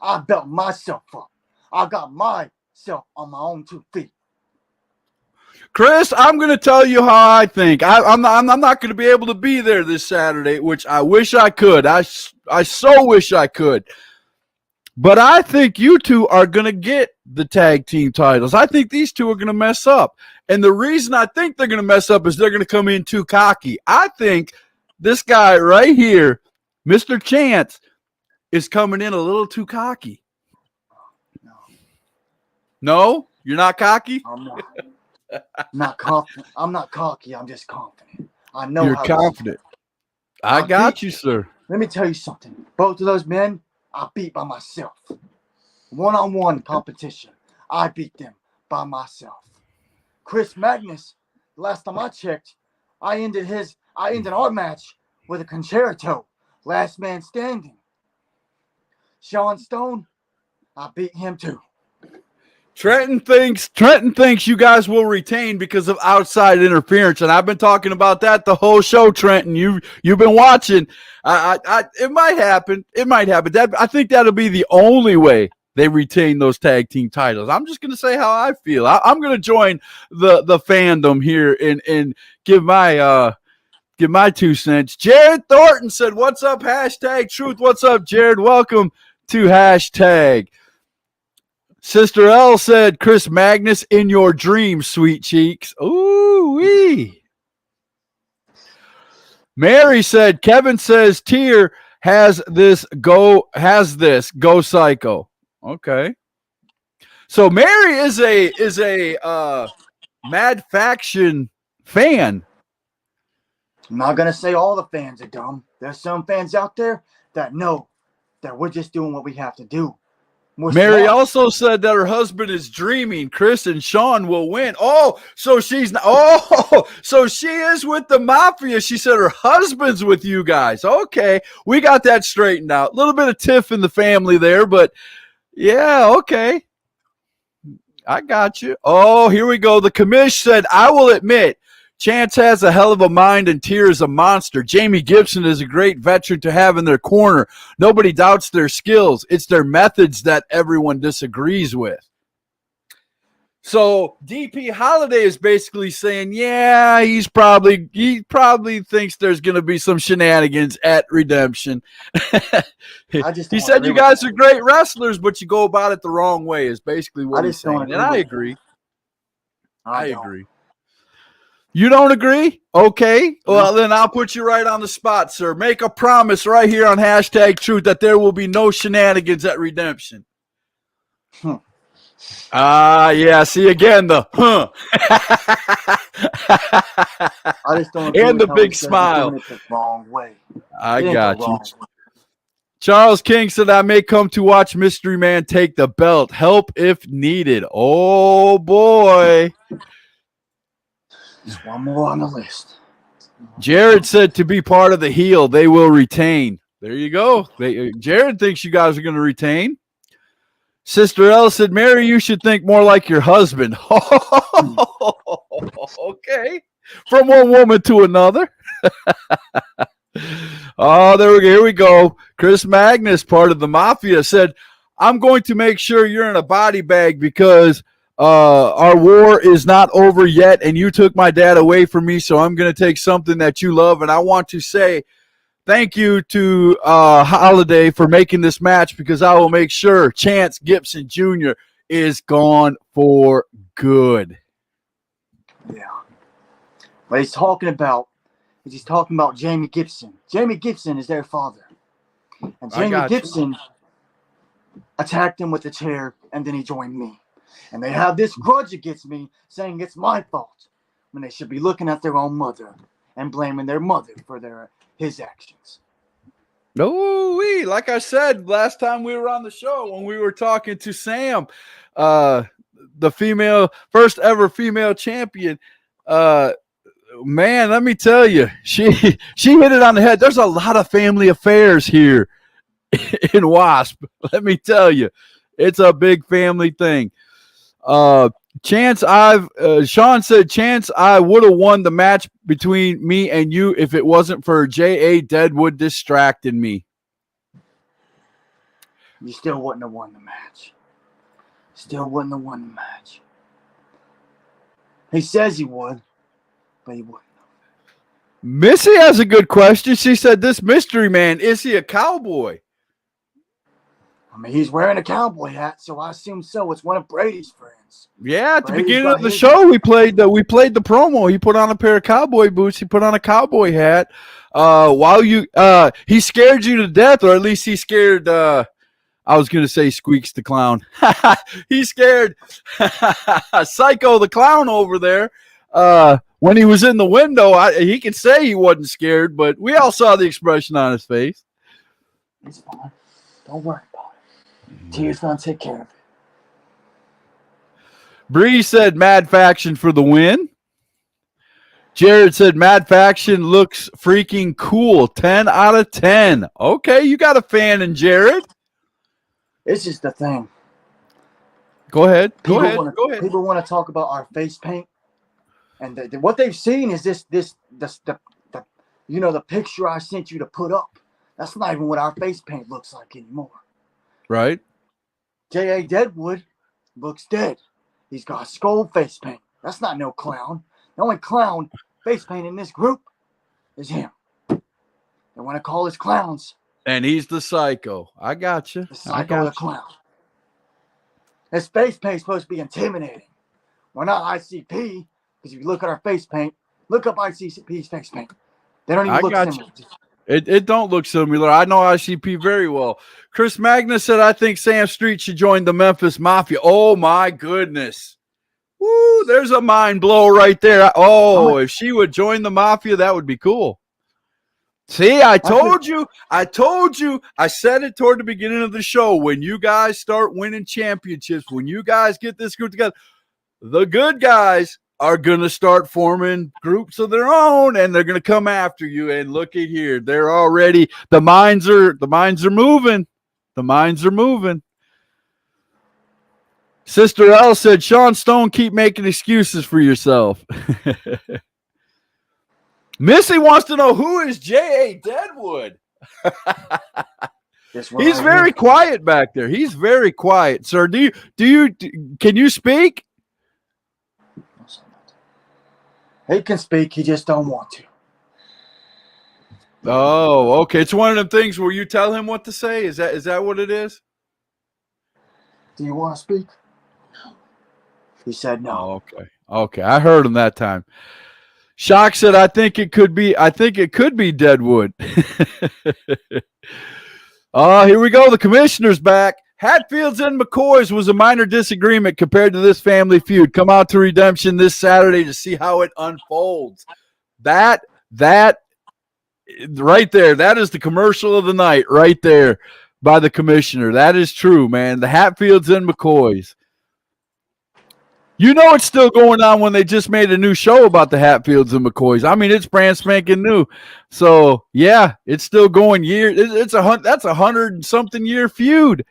I built myself up. I got myself on my own 2 feet. Chris, I'm going to tell you how I think. I'm not going to be able to be there this Saturday, which I wish I could. I so wish I could. But I think you two are going to get the tag team titles. I think these two are going to mess up. And the reason I think they're going to mess up is they're going to come in too cocky. I think this guy right here, Mr. Chance, is coming in a little too cocky. No? You're not cocky? I'm not confident. I'm not cocky. I'm just confident. I know You're how confident. I got you, sir. Let me tell you something. Both of those men, I beat by myself. One-on-one competition, I beat them by myself. Chris Magnus, last time I checked, I ended our match with a concerto, last man standing. Sean Stone, I beat him too. Trenton thinks you guys will retain because of outside interference, and I've been talking about that the whole show. Trenton, you've been watching. It might happen. I think that'll be the only way they retain those tag team titles. I'm just gonna say how I feel. I'm gonna join the fandom here and give my 2 cents. Jared Thornton said, "What's up? Hashtag Truth. What's up, Jared? Welcome to hashtag." Sister L said, Chris Magnus in your dreams, sweet cheeks. Ooh wee. Mary said, Kevin says Tier has this go psycho. Okay. So Mary is a Mad Faction fan. I'm not gonna say all the fans are dumb. There's some fans out there that know that we're just doing what we have to do. Mary also said that her husband is dreaming Chris and Sean will win. So she is with the Mafia. She said her husband's with you guys. Okay, we got that straightened out. A little bit of tiff in the family there, but yeah, okay. I got you. Oh, here we go. The commish said, I will admit, Chance has a hell of a mind and Tier is a monster. Jamie Gibson is a great veteran to have in their corner. Nobody doubts their skills. It's their methods that everyone disagrees with. So DP Holiday is basically saying, yeah, he probably thinks there's going to be some shenanigans at Redemption. He said you guys are great wrestlers, but you go about it the wrong way is basically what he's saying. And I agree. I agree. You don't agree? Okay. Well, then I'll put you right on the spot, sir. Make a promise right here on hashtag Truth that there will be no shenanigans at Redemption. Yeah. See again the I just don't and the big smile. The wrong way. I got you. Charles King said, I may come to watch Mystery Man take the belt. Help if needed. Oh, boy. Just one more on the list. Jared said to be part of the heel, they will retain. There you go. Jared thinks you guys are going to retain. Sister L said, Mary, you should think more like your husband. Okay. From one woman to another. Oh, there we go. Here we go. Chris Magnus, part of the Mafia, said, I'm going to make sure you're in a body bag because our war is not over yet, and you took my dad away from me, so I'm going to take something that you love, and I want to say thank you to Holiday for making this match because I will make sure Chance Gibson Jr. is gone for good. Yeah. What he's talking about Jamie Gibson. Jamie Gibson is their father. And Jamie Gibson attacked him with a chair, and then he joined me. And they have this grudge against me, saying it's my fault, when they should be looking at their own mother and blaming their mother for his actions. No, like I said last time we were on the show when we were talking to Sam, the first ever female champion. Man, let me tell you, she hit it on the head. There's a lot of family affairs here in WASP. Let me tell you, it's a big family thing. Chance, Sean said, Chance, I would have won the match between me and you if it wasn't for J.A. Deadwood distracting me. You still wouldn't have won the match. He says he would, but he wouldn't. Missy has a good question. She said, this mystery man, is he a cowboy? I mean, he's wearing a cowboy hat, so I assume so. It's one of Brady's friends. Yeah, at the Brady's beginning got of the his- show, we played the promo. He put on a pair of cowboy boots. He put on a cowboy hat. He scared you to death, or at least he scared. I was gonna say Squeaks the clown. He scared Psycho the clown over there. When he was in the window, he could say he wasn't scared, but we all saw the expression on his face. It's fine. Don't worry about it. T's gonna take care of it. Bree said Mad Faction for the win. Jared said Mad Faction looks freaking cool. 10 out of 10. Okay, you got a fan in Jared. It's just the thing. Go ahead. People Go ahead. wanna, Go ahead. People want to talk about our face paint, and what they've seen is the picture I sent you to put up. That's not even what our face paint looks like anymore. Right. J.A. Deadwood looks dead. He's got skull face paint. That's not no clown. The only clown face paint in this group is him. They want to call us clowns. And he's the psycho. I got you. The psycho the clown. His face paint's supposed to be intimidating. We're not ICP, because if you look at our face paint, look up ICP's face paint. They don't even I look got similar. It don't look similar. I know ICP very well. Chris Magnus said, I think Sam Street should join the Memphis Mafia. Oh, my goodness. Woo, there's a mind blow right there. Oh, if she would join the Mafia, that would be cool. See, I told you. I said it toward the beginning of the show. When you guys start winning championships, when you guys get this group together, the good guys are going to start forming groups of their own, and they're going to come after you. And look at here. They're already, the minds are moving. The minds are moving. Sister L said, Sean Stone, keep making excuses for yourself. Missy wants to know, who is J.A. Deadwood? He's very quiet back there. He's very quiet. Sir, can you speak? He can speak, he just don't want to. Oh, okay. It's one of them things where you tell him what to say. Is that what it is? Do you want to speak? He said no. Oh, okay. Okay. I heard him that time. Shock said, I think it could be Deadwood. Oh, here we go. The commissioner's back. Hatfields and McCoys was a minor disagreement compared to this family feud. Come out to Redemption this Saturday to see how it unfolds. That right there, that is the commercial of the night right there by the commissioner. That is true, man. The Hatfields and McCoys. You know it's still going on when they just made a new show about the Hatfields and McCoys. I mean, it's brand spanking new. So, yeah, it's still going that's a 100-something year feud.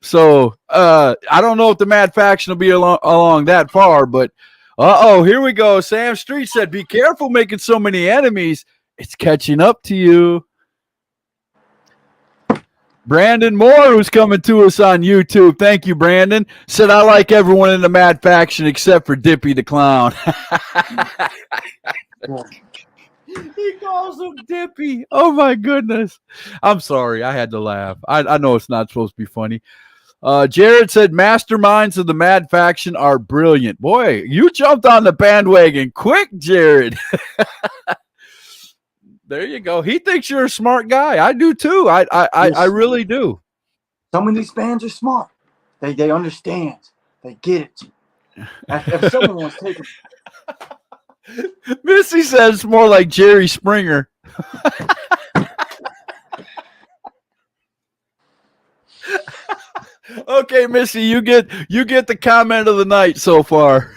So, I don't know if the Mad Faction will be along that far, but here we go. Sam Street said, be careful making so many enemies. It's catching up to you. Brandon Moore, who's coming to us on YouTube. Thank you, Brandon. Said, I like everyone in the Mad Faction except for Dippy the Clown. He calls him Dippy. Oh, my goodness. I'm sorry. I had to laugh. I know it's not supposed to be funny. Jared said, masterminds of the Mad Faction are brilliant. Boy, you jumped on the bandwagon quick, Jared. There you go. He thinks you're a smart guy. I do too. I really do. Some of these fans are smart. They understand. They get it. If someone wants to take Missy says it's more like Jerry Springer. Okay, Missy, you get the comment of the night so far.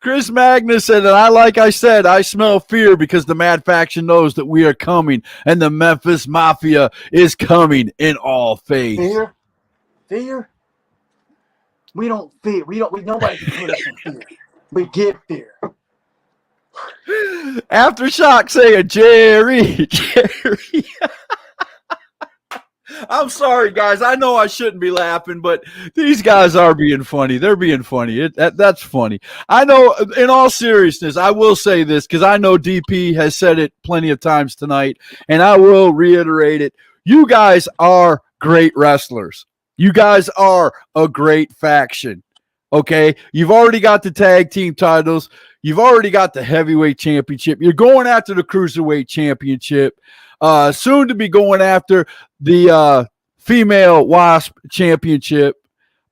Chris Magnus said, and I said, I smell fear because the Mad Faction knows that we are coming, and the Memphis Mafia is coming in all faith. Fear? We don't fear. Nobody can put us in fear. We get fear. Aftershock saying, Jerry. I'm sorry, guys. I know I shouldn't be laughing, but these guys are being funny. They're being funny. That's funny. I know, in all seriousness, I will say this because I know DP has said it plenty of times tonight, and I will reiterate it. You guys are great wrestlers. You guys are a great faction. Okay? You've already got the tag team titles. You've already got the heavyweight championship. You're going after the cruiserweight championship. Soon to be going after the female WASP championship.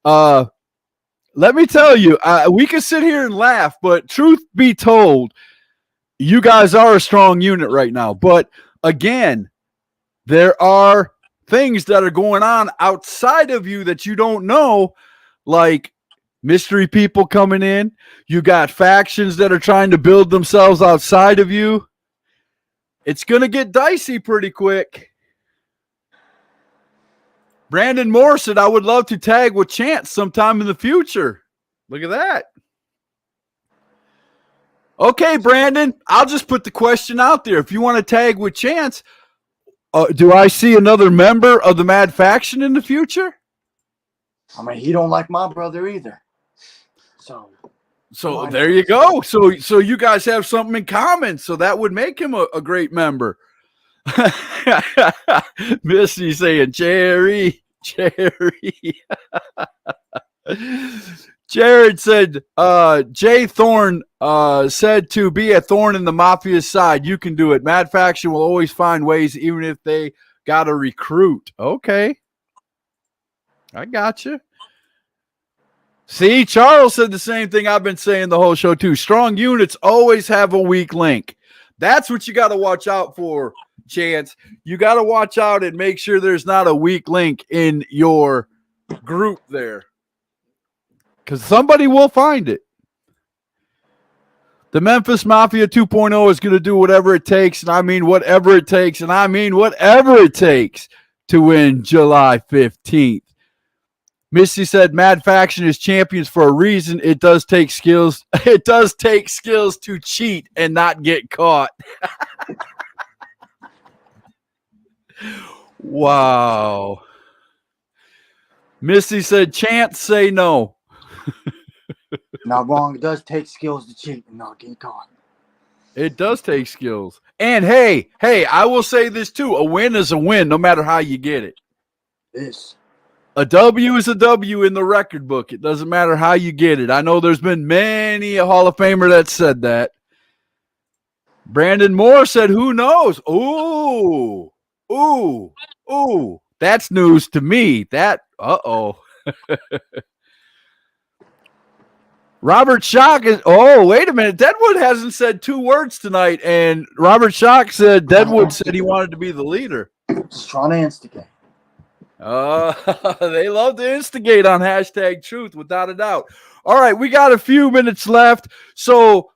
Let me tell you, we can sit here and laugh, but truth be told, you guys are a strong unit right now. But again, there are things that are going on outside of you that you don't know, like mystery people coming in. You got factions that are trying to build themselves outside of you. It's going to get dicey pretty quick. Brandon Moore said, I would love to tag with Chance sometime in the future. Look at that. Okay, Brandon, I'll just put the question out there. If you want to tag with Chance, do I see another member of the Mad Faction in the future? I mean, he don't like my brother either. So there you go. So you guys have something in common. So that would make him a great member. Missy saying, Jerry. Jared said, Jay Thorne said to be a thorn in the Mafia's side. You can do it. Mad Faction will always find ways, even if they got to recruit. Okay. I got you. See, Charles said the same thing I've been saying the whole show too. Strong units always have a weak link. That's what you got to watch out for, Chance. You got to watch out and make sure there's not a weak link in your group there, because somebody will find it. The Memphis Mafia 2.0 is going to do whatever it takes, and I mean whatever it takes, and I mean whatever it takes to win July 15th. Missy said, Mad Faction is champions for a reason. It does take skills. It does take skills to cheat and not get caught. Wow. Missy said, Chance, say no. Not wrong. It does take skills to cheat and not get caught. It does take skills. And hey, I will say this too. A win is a win, no matter how you get it. This. A W is a W in the record book. It doesn't matter how you get it. I know there's been many a Hall of Famer that said that. Brandon Moore said, who knows? Ooh. That's news to me. Robert Schock is, wait a minute. Deadwood hasn't said 2 words tonight, and Robert Schock said Deadwood said he wanted to be the leader. Just trying to instigate. They love to instigate on #truth, without a doubt. All right, we got a few minutes left, so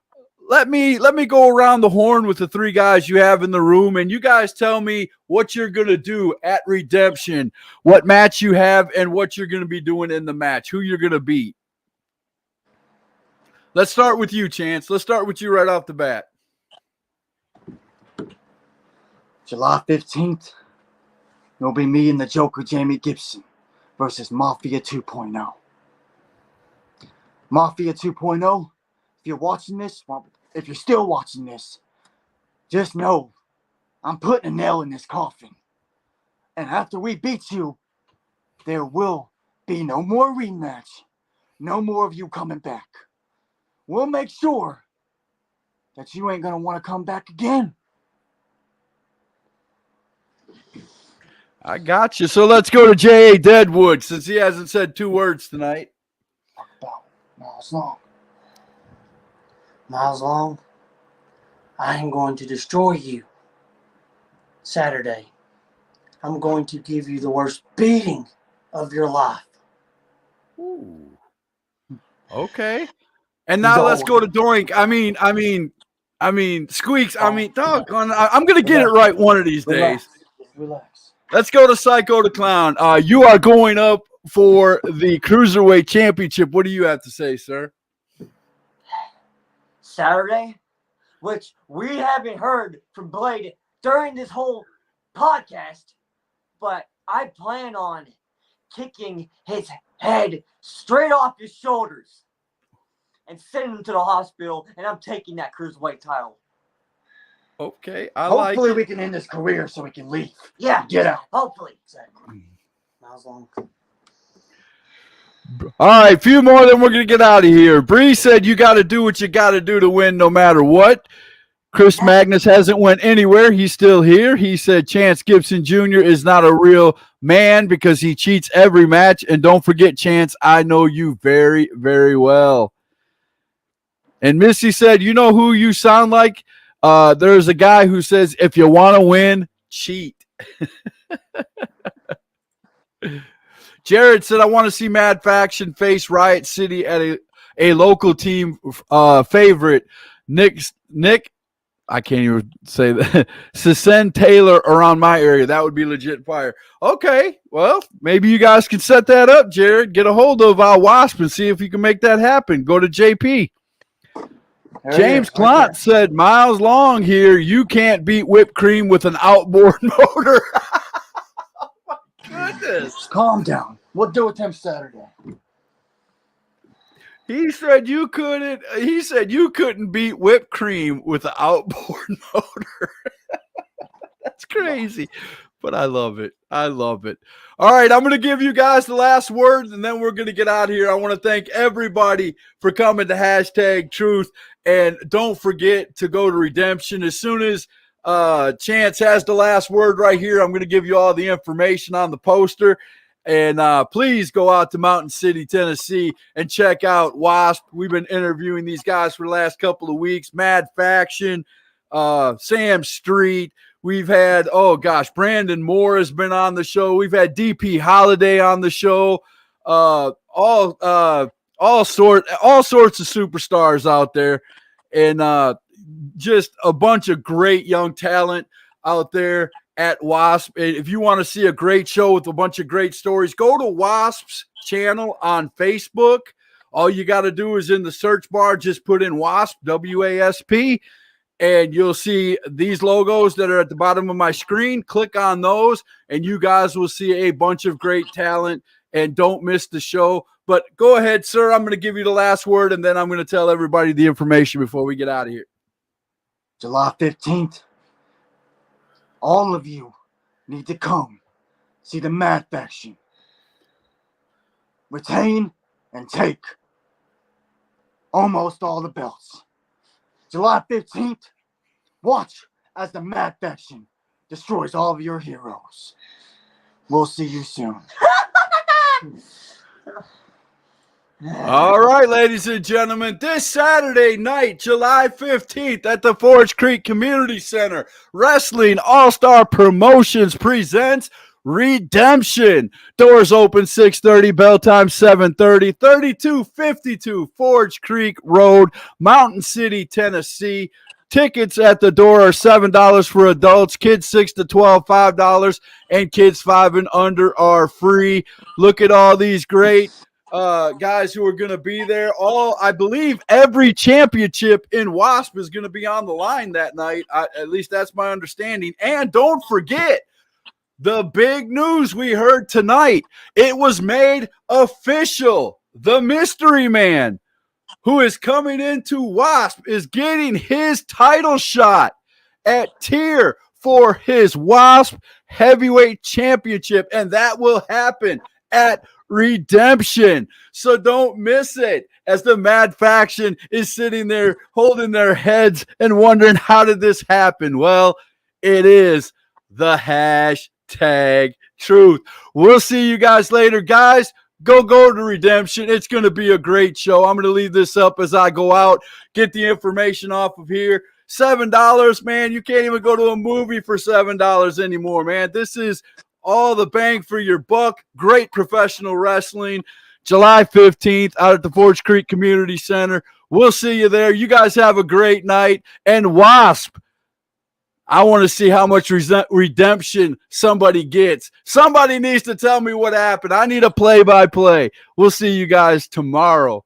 let me go around the horn with the 3 guys you have in the room, and you guys tell me what you're gonna do at Redemption, what match you have, and what you're gonna be doing in the match, who you're gonna beat. Let's start with you, Chance. Let's start with you right off the bat. July 15th. It'll be me and the Joker, Jamie Gibson, versus Mafia 2.0. Mafia 2.0, if you're watching this, well, if you're still watching this, just know I'm putting a nail in this coffin. And after we beat you, there will be no more rematch. No more of you coming back. We'll make sure that you ain't going to want to come back again. I got you. So let's go to J.A. Deadwood, since he hasn't said 2 words tonight. Talk about Miles Long. Miles Long, I am going to destroy you. Saturday, I'm going to give you the worst beating of your life. Ooh. Okay. And now let's go to Doink. I mean, Squeaks. Doggone. I'm going to get it right one of these days. Relax. Let's go to Psycho the Clown. You are going up for the Cruiserweight Championship. What do you have to say, sir? Saturday, which we haven't heard from Blade during this whole podcast, but I plan on kicking his head straight off his shoulders and sending him to the hospital, and I'm taking that Cruiserweight title. Okay, I like Hopefully it. we can end his career so we can leave. Yeah, Get out. hopefully. Exactly. Not as long. All right, a few more, then we're going to get out of here. Bree said you got to do what you got to do to win no matter what. Chris Magnus hasn't went anywhere. He's still here. He said Chance Gibson Jr. is not a real man because he cheats every match. And don't forget, Chance, I know you very, very well. And Missy said, you know who you sound like? There's a guy who says, if you want to win, cheat. Jared said, I want to see Mad Faction face Riot City at a local team favorite. Nick, I can't even say that. Send Taylor around my area. That would be legit fire. Okay, well, maybe you guys can set that up, Jared. Get a hold of Wasp and see if you can make that happen. Go to JP. James Clont said, Miles Long here. You can't beat whipped cream with an outboard motor. Oh, my goodness. Just calm down. We'll do it him Saturday. He said you couldn't. He said you couldn't beat whipped cream with an outboard motor. That's crazy, but I love it. I love it. All right, I'm going to give you guys the last word, and then we're going to get out of here. I want to thank everybody for coming to #Truth, and don't forget to go to Redemption as soon as Chance has the last word right here. I'm going to give you all the information on the poster. And please go out to Mountain City, Tennessee, and check out Wasp. We've been interviewing these guys for the last couple of weeks. Mad Faction, Sam Street. We've had, Brandon Moore has been on the show. We've had DP Holiday on the show. All sorts of superstars out there, and just a bunch of great young talent out there at Wasp. If you want to see a great show with a bunch of great stories, go to Wasp's channel on Facebook. All you got to do is in the search bar, just put in Wasp, WASP, and you'll see these logos that are at the bottom of my screen. Click on those, and you guys will see a bunch of great talent, and don't miss the show. But go ahead, sir. I'm going to give you the last word, and then I'm going to tell everybody the information before we get out of here. July 15th. All of you need to come see the Mad Faction. Retain and take almost all the belts. July 15th, watch as the Mad Faction destroys all of your heroes. We'll see you soon. All right, ladies and gentlemen, this Saturday night, July 15th at the Forge Creek Community Center, Wrestling All-Star Promotions presents Redemption. Doors open 6:30, bell time 7:30, 3252 Forge Creek Road, Mountain City, Tennessee. Tickets at the door are $7 for adults, kids 6 to 12, $5, and kids 5 and under are free. Look at all these great guys who are going to be there. I believe every championship in Wasp is going to be on the line that night. At least that's my understanding. And don't forget the big news we heard tonight. It was made official. The mystery man who is coming into Wasp is getting his title shot at Tier for his Wasp Heavyweight Championship. And that will happen at Redemption. So don't miss it as the Mad Faction is sitting there holding their heads and wondering, how did this happen? Well, it is the #Truth. We'll see you guys later. Guys, go to Redemption. It's going to be a great show. I'm going to leave this up as I go out, get the information off of here. $7, man. You can't even go to a movie for $7 anymore, man. This is all the bang for your buck. Great professional wrestling. July 15th out at the Forge Creek Community Center. We'll see you there. You guys have a great night. And Wasp, I want to see how much redemption somebody gets. Somebody needs to tell me what happened. I need a play-by-play. We'll see you guys tomorrow.